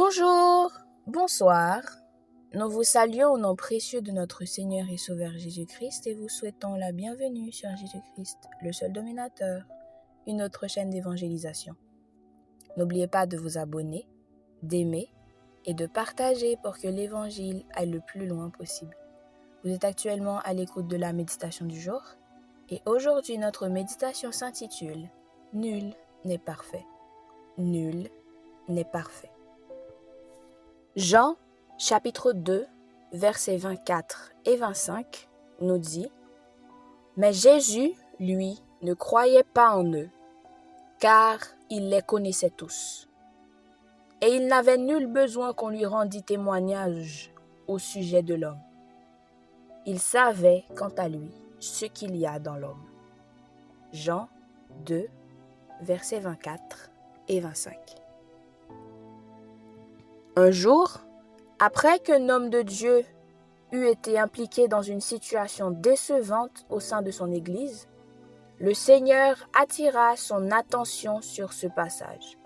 Bonjour, bonsoir. Nous vous saluons au nom précieux de notre Seigneur et Sauveur Jésus-Christ et vous souhaitons la bienvenue sur Jésus-Christ, le seul dominateur, une autre chaîne d'évangélisation. N'oubliez pas de vous abonner, d'aimer et de partager pour que l'évangile aille le plus loin possible. Vous êtes actuellement à l'écoute de la méditation du jour et aujourd'hui notre méditation s'intitule « Nul n'est parfait ». Nul n'est parfait. Jean, chapitre 2, versets 24 et 25, nous dit « Mais Jésus, lui, ne croyait pas en eux, car il les connaissait tous. Et il n'avait nul besoin qu'on lui rendît témoignage au sujet de l'homme. Il savait, quant à lui, ce qu'il y a dans l'homme. » Jean 2, versets 24 et 25. Un jour, après qu'un homme de Dieu eut été impliqué dans une situation décevante au sein de son Église, le Seigneur attira son attention sur ce passage.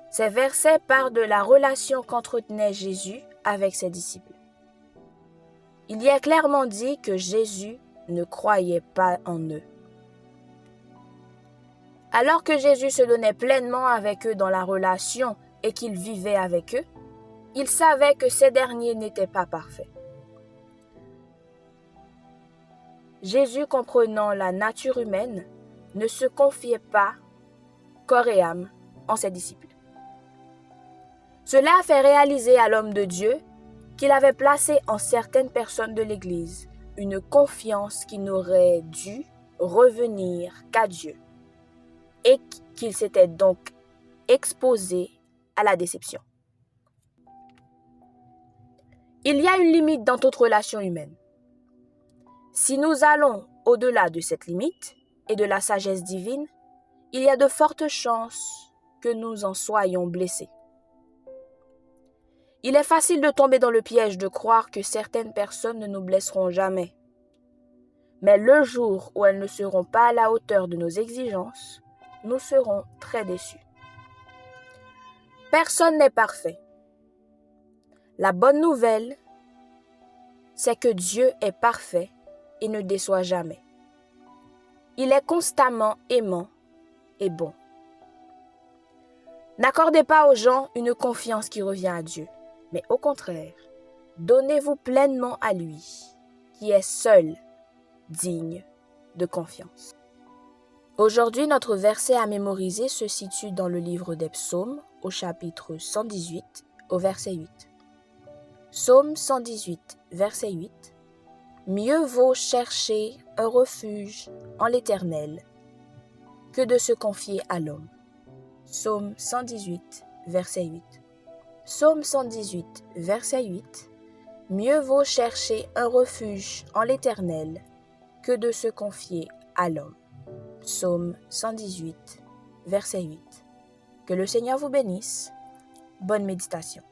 Ces versets parlent de la relation qu'entretenait Jésus avec ses disciples. Il y est clairement dit que Jésus ne croyait pas en eux. Alors que Jésus se donnait pleinement avec eux dans la relation et qu'il vivait avec eux, il savait que ces derniers n'étaient pas parfaits. Jésus, comprenant la nature humaine, ne se confiait pas corps et âme en ses disciples. Cela a fait réaliser à l'homme de Dieu qu'il avait placé en certaines personnes de l'Église une confiance qui n'aurait dû revenir qu'à Dieu et qu'il s'était donc exposé à la déception. Il y a une limite dans toute relation humaine. Si nous allons au-delà de cette limite et de la sagesse divine, il y a de fortes chances que nous en soyons blessés. Il est facile de tomber dans le piège de croire que certaines personnes ne nous blesseront jamais. Mais le jour où elles ne seront pas à la hauteur de nos exigences, nous serons très déçus. Personne n'est parfait. La bonne nouvelle, c'est que Dieu est parfait et ne déçoit jamais. Il est constamment aimant et bon. N'accordez pas aux gens une confiance qui revient à Dieu, mais au contraire, donnez-vous pleinement à lui, qui est seul digne de confiance. Aujourd'hui, notre verset à mémoriser se situe dans le livre des Psaumes, au chapitre 118, au verset 8. Psaume 118, verset 8. Mieux vaut chercher un refuge en l'Éternel que de se confier à l'homme. Psaume 118, verset 8. Psaume 118, verset 8. Mieux vaut chercher un refuge en l'Éternel que de se confier à l'homme. Psaume 118, verset 8. Que le Seigneur vous bénisse. Bonne méditation.